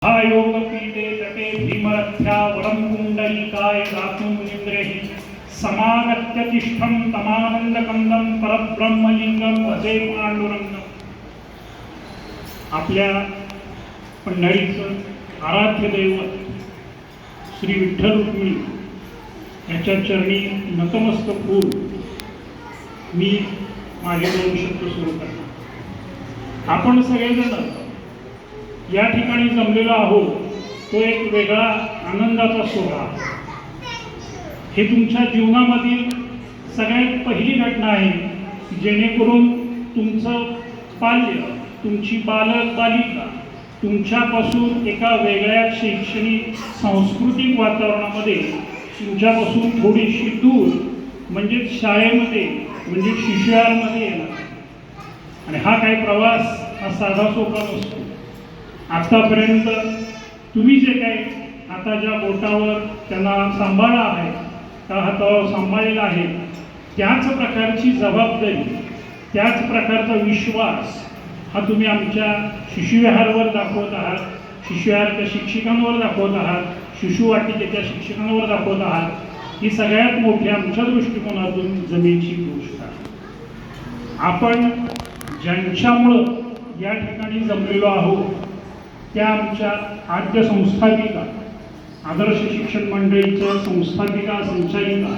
योगपीठे तटे भीमरथ्या वरंकुंडलिकाय गातुमुनिन्द्रैः समागत्य तिष्ठं तमानंदकंदं परब्रह्मलिंगं भजे पांडुरंगम्. आपल्या पंढरीचं आराध्य दैवत श्री विठ्ठल रुक्मिणी याच्या चरणी नतमस्तक होऊन मी माझे 2 शब्द सुरू करतो. आपण सगळेजण या ठिकाणी जमलेलो आहोत तो एक वेगळा आनंदाचा सोहळा. हे तुमच्या जीवनामधील सगळ्यात पहिली घटना आहे जेणेकरून तुमचं बाल्य, तुमची बालिका तुमच्यापासून एका वेगळ्या शैक्षणिक सांस्कृतिक वातावरणामध्ये तुमच्यापासून थोडीशी दूर म्हणजे शाळेमध्ये म्हणजे शिशुविहारमध्ये येणार. आणि हा काही प्रवास हा साधा सोपा नसतो. आतापर्यंत तुम्ही जे काही आता ज्या बोटावर त्यांना सांभाळा आहे, त्या हातावर सांभाळलेला आहे, त्याच प्रकारची जबाबदारी, त्याच प्रकारचा विश्वास हा तुम्ही आमच्या शिशुविहारवर दाखवत आहात, शिशुविहारच्या शिक्षकांवर दाखवत आहात, शिशुवाटिकेच्या शिक्षकांवर दाखवत आहात. ही सगळ्यात मोठी आमच्या दृष्टिकोनातून जमेची गोष्ट आहे. आपण ज्यांच्यामुळं या ठिकाणी जमलेलो आहोत त्या आमच्या आद्य संस्थापिका, आदर्श शिक्षण मंडळीच्या संस्थापिका संचालिका,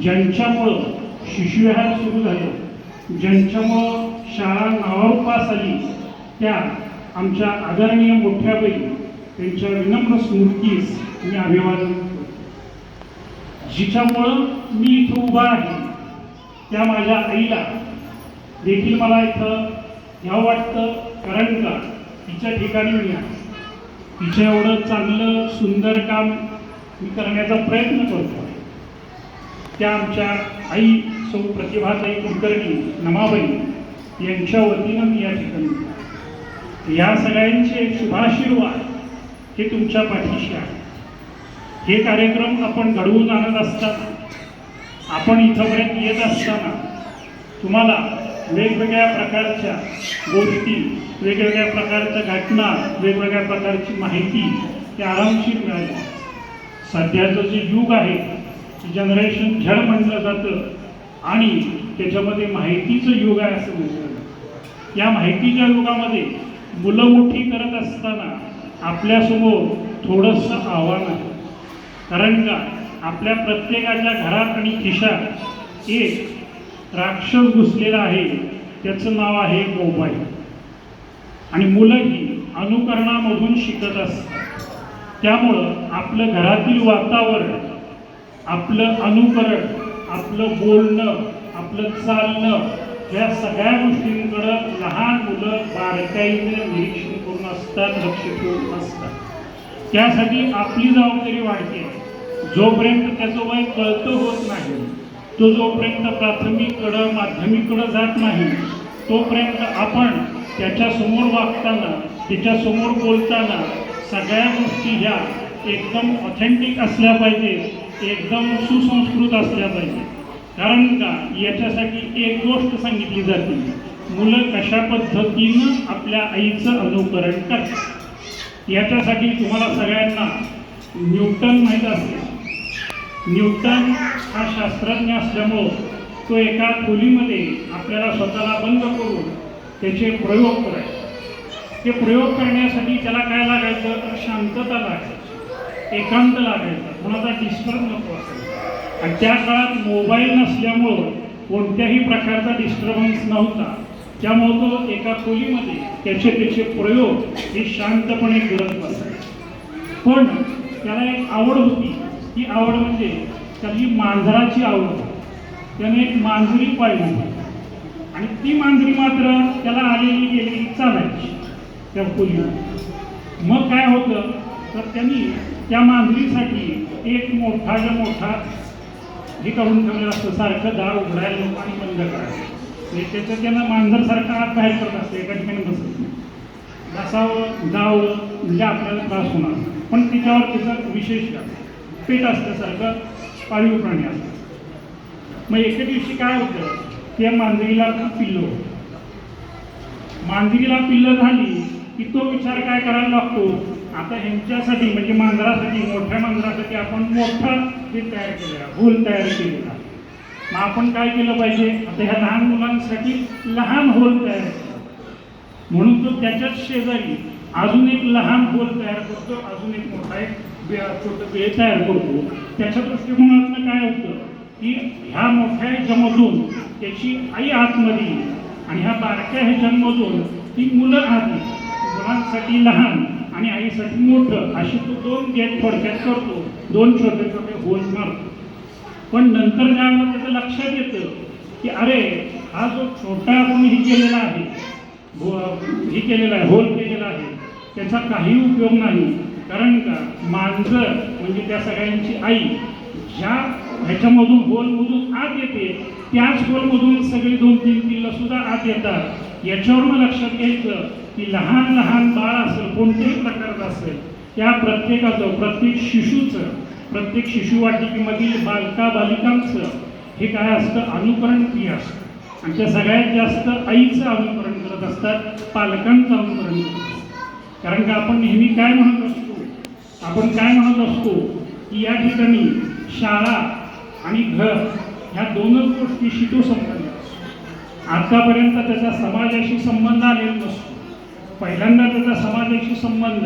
ज्यांच्यामुळं शिशुविहार सुरू झालं, ज्यांच्यामुळं शाळा नावारूपास आली, त्या आमच्या आदरणीय मोठ्याबाई त्यांच्या विनम्र स्मृतीस मी अभिवादन करतो. जिच्यामुळं मी इथं उभा आहे त्या माझ्या आईला देखील मला इथं यावं वाटतं, कारण का तिच्या ठिकाणी मी आहे. तिच्या एवढं चांगलं सुंदर काम मी करण्याचा प्रयत्न करतो. त्या आमच्या आई सौ प्रतिभाताई कुलकर्णी नमाबाई यांच्या वतीनं मी या ठिकाणी. या सगळ्यांचे शुभाशीर्वाद हे तुमच्या पाठीशी आहे. हे कार्यक्रम आपण घडवून आणत असताना, आपण इथंपर्यंत येत असताना तुम्हाला वेगवेगळ्या प्रकारच्या गोष्टी, वेगवेगळ्या प्रकारच्या घटना, वेगवेगळ्या प्रकारची माहिती ही आरामशीर मिळाली. सध्याचं जे युग आहे जनरेशन झड म्हटलं जातं आणि त्याच्यामध्ये माहितीचं युग आहे असं म्हटलं जातं. या माहितीच्या युगामध्ये मुलं मोठी करत असताना आपल्यासमोर थोडंसं आव्हान आहे. कारण का आपल्या प्रत्येकाच्या घरात आणि खिशात एक राक्षस घुसलेला आहे, त्याचं नाव आहे मोबाईल. आणि मुलंही अनुकरणामधून शिकत असतात. त्यामुळं आपलं घरातील वातावरण, आपलं अनुकरण, आपलं बोलणं, आपलं चालणं या सगळ्या गोष्टींकडं लहान मुलं बारकाईने निरीक्षण करून असतात, लक्ष ठेवून असतात. त्यासाठी आपली जबाबदारी वाढते. जोपर्यंत त्याचं वय कळतं होत नाही, तो जोपर्यंत प्राथमिककडं माध्यमिककडं जात नाही, तोपर्यंत आपण त्याच्यासमोर वागताना, त्याच्यासमोर बोलताना सगळ्या गोष्टी ह्या एकदम ऑथेंटिक असल्या पाहिजेत, एकदम सुसंस्कृत असल्या पाहिजेत. कारण का याच्यासाठी एक गोष्ट सांगितली जाते, मुलं कशा पद्धतीनं आपल्या आईचं अनुकरण करतात. याच्यासाठी तुम्हाला सगळ्यांना न्यूटन माहीत असेल. न्यूटन हा शास्त्रज्ञ असल्यामुळं तो एका खोलीमध्ये आपल्याला स्वतःला बंद करून त्याचे प्रयोग करायचे. ते प्रयोग करण्यासाठी त्याला काय लागायचं तर शांतता लागायची, एकांत लागायचा, कोणाचा डिस्टर्ब नको असायचा. आणि त्या काळात मोबाईल नसल्यामुळं कोणत्याही प्रकारचा डिस्टर्बन्स नव्हता. त्यामुळं तो एका खोलीमध्ये त्याचे प्रयोग हे शांतपणे करत बसायचे. पण त्याला एक आवड होती. ही आवड म्हणजे त्याची मांजराची आवड. त्याने एक मांजरी पाळली आणि ती मांजरी मात्र त्याला आलेली गेलेली चालायची त्या खोलीवर. मग काय होतं तर त्यांनी त्या मांजरीसाठी एक मोठा हे करून ठेवलेलं असतं, सारखं दार उघडायला नको आणि बंद करायचं. त्याचं त्यांना मांजरसारखं आत बाहेर करत असतं, एका ठिकाणी बसत नाही. बसावं जावं म्हणजे आपल्याला त्रास होणार. पण त्याच्यावर त्याचं विशेष पेट असल्यासारखं पाळीव प्राणी असतं. मग एके दिवशी काय होतं, त्या मांजरीला पिल्लं होतं. मांजरीला पिल्लं झाली की तो विचार काय करायला लागतो आता ह्यांच्यासाठी म्हणजे मांजरासाठी, मोठ्या मांजरासाठी आपण मोठा हे तयार केलेला, होल तयार केलेला. मग आपण काय केलं पाहिजे, आता ह्या लहान मुलांसाठी लहान होल तयार केला, म्हणून तो त्याच्याच शेजारी अजून एक लहान होल तयार करतो, अजून एक मोठा एक छोटं बे तयार करतो. त्याच्या दृष्टिकोनातून काय होतं की ह्या मोठ्या ह्याच्यामधून त्याची आई आतमध्ये येईल आणि ह्या बारक्या ह्याच्यामधून ती मुलं आत येईल. मुलांसाठी लहान आणि आईसाठी मोठं अशी तो दोन गेट थोडक्यात करतो, दोन छोटे छोटे होल मारतो. पण नंतर ज्यावेळेला त्याचं लक्षात येतं की अरे हा जो छोटा आपण हे केलेला आहे, होल केलेला आहे, त्याचा काही उपयोग नाही. कारण का मांजर म्हणजे त्या सगळ्यांची आई ज्या ह्याच्यामधून होलमधून आत येते त्याच होलमधून सगळी 2-3 पिल्लं सुद्धा आत येतात. याच्यावरून लक्षात घ्यायचं की लहान लहान बाळ असेल, कोणत्याही प्रकारचं असेल, त्या प्रत्येकाचं, प्रत्येक शिशुवाटिकेमधील बालिकांचं हे काय असतं, अनुकरण क्रिया असतं. आणि त्या सगळ्यात जास्त आईचं अनुकरण करत असतात, पालकांचं अनुकरण करत असतात. कारण का आपण नेहमी काय म्हणत असतो की या ठिकाणी शाळा आणि घर ह्या दोनच गोष्टीशी तो संबंध असतो. आतापर्यंत त्याचा समाजाशी संबंध आलेला नसतो. पहिल्यांदा त्याचा समाजाशी संबंध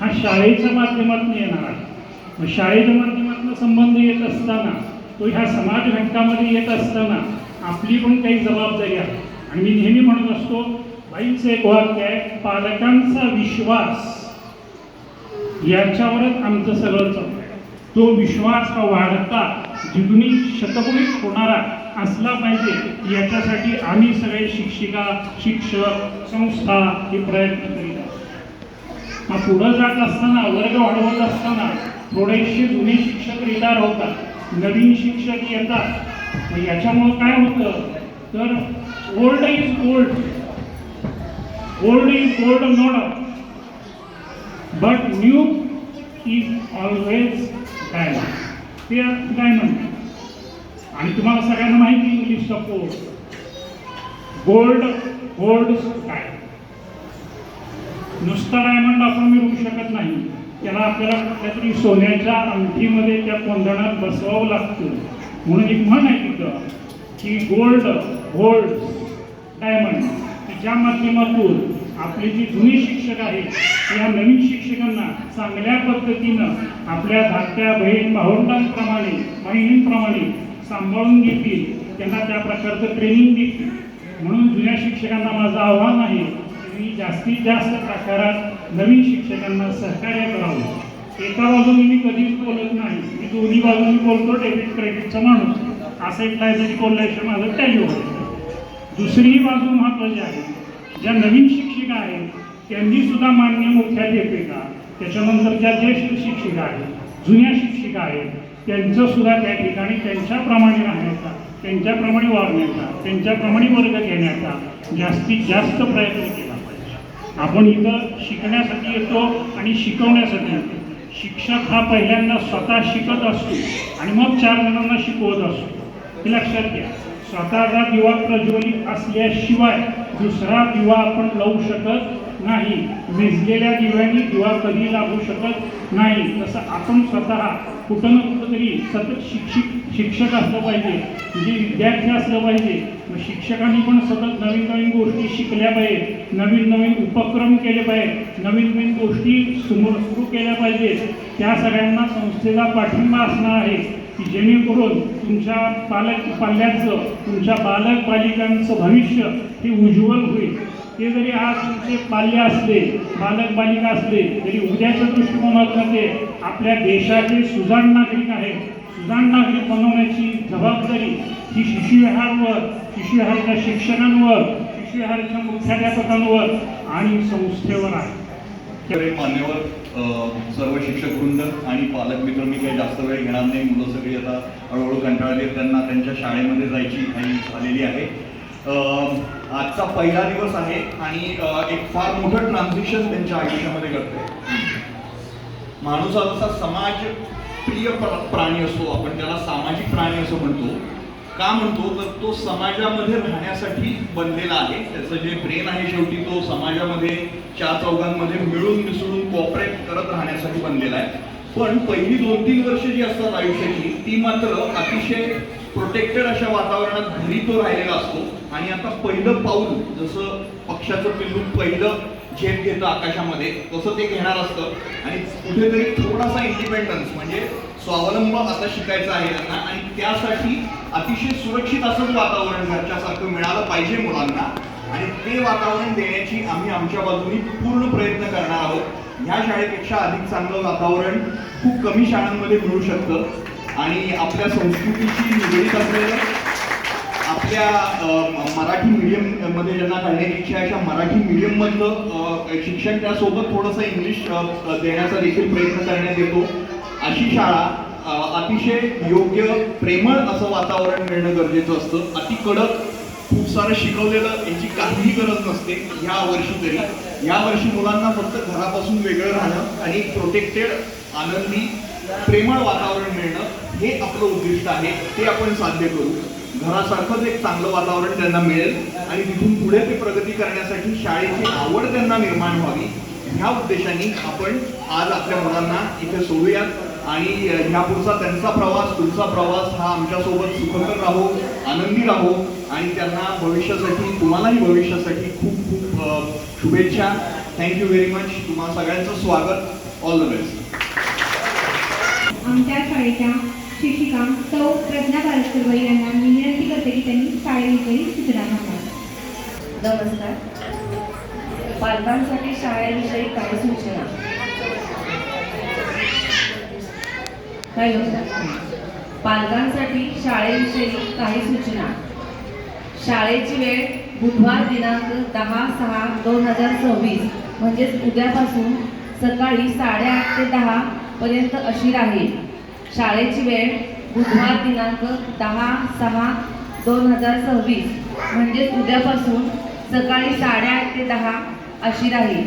हा शाळेच्या माध्यमातून येणार आहे. मग शाळेच्या माध्यमातून संबंध येत असताना, तो ह्या समाज घटकामध्ये येत असताना आपली पण काही जबाबदारी आहे. आणि मी नेहमी म्हणत असतो, बाईंचं एक वाक्य आहे, पालकांचा विश्वास याच्यावरच आमचं सगळं चालतं. तो विश्वास हा वाढता, द्विगुणित शतगुणित होणारा असला पाहिजे, याच्यासाठी आम्ही सगळे शिक्षिका, शिक्षक, संस्था हे प्रयत्न करीत आहोत. मग पुढं जात असताना, वर्ग वाढवत असताना थोडेसे जुने शिक्षक रिटायर होतात, नवीन शिक्षक येतात. मग याच्यामुळं काय होतं तर old is gold not, but new is always diamond. ते डायमंड. आणि तुम्हाला सगळ्यांना माहिती इंग्लिशचा कोड, गोल्ड काय, नुसता डायमंड आपण मिळवू शकत नाही, त्याला आपल्याला कुठल्या तरी सोन्याच्या अंगठीमध्ये त्या कोंदणात बसवावं लागतं. म्हणून एक म्हण आहे तिथं की गोल्ड डायमंड, ज्या माध्यमातून आपले जे जुने शिक्षक आहेत या नवीन शिक्षकांना चांगल्या पद्धतीनं आपल्या धाकट्या बहीण भावंडांप्रमाणे, बहिणींप्रमाणे सांभाळून घेतील, त्यांना त्या प्रकारचं ट्रेनिंग देतील. म्हणून जुन्या शिक्षकांना माझं आव्हान आहे की जास्तीत जास्त प्रकारात नवीन शिक्षकांना सहकार्य करावं. एका बाजूने मी कधीच बोलत नाही, मी दोन्ही बाजूनी बोलतो, डेबिट क्रेडिटचा माणूस, असं एक लायब्ररी बोलल्याशिवाय माझं टॅली होतं. दुसरी बाजू महत्त्वाची आहे, ज्या नवीन शिक्षिका आहेत त्यांनी सुद्धा मान्य मुख्याध्यापिका, त्याच्यानंतर ज्या ज्येष्ठ शिक्षिका आहेत, जुन्या शिक्षिका आहेत, त्यांचं सुद्धा त्या ठिकाणी त्यांच्याप्रमाणे राहण्याचा, त्यांच्याप्रमाणे वागण्याचा, त्यांच्याप्रमाणे वर्ग घेण्याचा जास्तीत जास्त प्रयत्न केला पाहिजे. आपण इथं शिकण्यासाठी येतो आणि शिकवण्यासाठी येतो. शिक्षक हा पहिल्यांदा स्वतः शिकत असतो आणि मग 4 जणांना शिकवत असतो. हे लक्षात घ्या. स्वतःचा दिवा प्रज्वलित असल्याशिवाय दुसरा दिवा आपण लावू शकत नाही. विझलेल्या दिव्याने दिवा कधी लागू शकत नाही. तसं आपण स्वतः कुठं ना कुठं तरी सतत शिक्षक असलं पाहिजे, म्हणजे विद्यार्थी असलं पाहिजे. मग शिक्षकांनी पण सतत नवीन नवीन गोष्टी शिकल्या पाहिजे, नवीन नवीन उपक्रम केले पाहिजे, नवीन नवीन गोष्टी सुरू केल्या पाहिजेत. त्या सगळ्यांना संस्थेचा पाठिंबा असणार आहे की जेणेकरून तुमच्या पाल्याचं, तुमच्या बालक बालिकांचं भविष्य हे उज्ज्वल होईल. ते जरी आज तुमचे पाल्य असले, बालक बालिका असले, तरी उद्याच्या दृष्टिकोनातून ते आपल्या देशाचे सुजाण नागरिक आहेत. सुजाण नागरिक बनवण्याची जबाबदारी ही शिशुविहारवर, शिशुविहारच्या शिक्षकांवर, शिशुविहारच्या मुख्याध्यापकांवर आणि संस्थेवर आहे. मान्यवर सर्व शिक्षक वृंद आणि पालक मित्र, मी काही जास्त वेळ घेणार नाही. मुलं सगळी आता हळूहळू कंटाळली, त्यांना त्यांच्या शाळेमध्ये जायची घाई झालेली आहे. आजचा पहिला दिवस आहे आणि एक फार मोठं ट्रान्झिशन त्यांच्या आयुष्यामध्ये घडतंय. माणूस हा जसा समाज प्रिय प्राणी असतो, आपण त्याला सामाजिक प्राणी असं म्हणतो. का म्हणतो तर तो समाजामध्ये राहण्यासाठी बनलेला आहे. त्याचं जे ब्रेन आहे शेवटी तो समाजामध्ये 4 चौघांमध्ये मिळून मिसळून कॉपरेट करत राहण्यासाठी बनलेला आहे. पण पहिली 2-3 वर्ष जी असतात आयुष्याची ती मात्र अतिशय प्रोटेक्टेड अशा वातावरणात घरी तो राहिलेला असतो. आणि आता पहिलं पाऊल जसं पक्षाचं पिल्लू पहिलं झेप घेतं आकाशामध्ये तसं ते घेणार असतं. आणि कुठेतरी थोडासा इंडिपेंडन्स म्हणजे स्वावलंब आता शिकायचं आहे त्यांना. आणि त्यासाठी अतिशय सुरक्षित असंच वातावरण घरच्यासारखं मिळालं पाहिजे मुलांना. आणि ते वातावरण देण्याची आम्ही आमच्या बाजूने पूर्ण प्रयत्न करणार आहोत. ह्या शाळेपेक्षा अधिक चांगलं वातावरण खूप कमी शाळांमध्ये मिळू शकतं. आणि आपल्या संस्कृतीशी निगडीत असलेलं आपल्या मराठी मीडियममध्ये ज्यांना काढण्याची इच्छा आहे अशा मराठी मीडियममधलं शिक्षण त्यासोबत थोडंसं इंग्लिश देण्याचा देखील प्रयत्न करण्यात येतो. अशी शाळा अतिशय योग्य प्रेमळ असं वातावरण मिळणं गरजेचं असतं. अति कडक खूप सारं शिकवलेलं याची काहीही गरज नसते. ह्या वर्षी तरी यावर्षी मुलांना फक्त घरापासून वेगळं राहणं आणि प्रोटेक्टेड आनंदी प्रेमळ वातावरण मिळणं हे आपलं उद्दिष्ट आहे. ते आपण साध्य करू. घरासारखंच एक चांगलं वातावरण त्यांना मिळेल आणि तिथून पुढे ते प्रगती करण्यासाठी शाळेची आवड त्यांना निर्माण व्हावी ह्या उद्देशाने आपण आज आपल्या मुलांना इथे सोडूयात. आणि ह्या पुढचा त्यांचा प्रवास पुढचा प्रवास हा आमच्यासोबत सुखकर राहो, आनंदी राहो. आणि त्यांना भविष्यासाठी तुम्हालाही भविष्यासाठी खूप खूप शुभेच्छा. Thank you very much. तुम्हा सगळ्यांचं स्वागत. All the best. आमच्या शाळेच्या शिक्षिका सौ प्रज्ञा बारसकर यांना मी विनंती करते की त्यांनी शाळेविषयी सूचना सांगाव्यात. नमस्कार. पालकांसाठी शाळेविषयी काही सूचना. हॅलो. पालकांसाठी शाळेविषयी काही सूचना. शाळेची वेळ बुधवार दिनांक 10/6/2026 म्हणजेच उद्यापासून सकाळी 8:30 ते 10 पर्यंत अशी राहील. शाळेची वेळ बुधवार दिनांक 10/6/2026 म्हणजेच उद्यापासून सकाळी 8:30 ते 10 अशी राहील.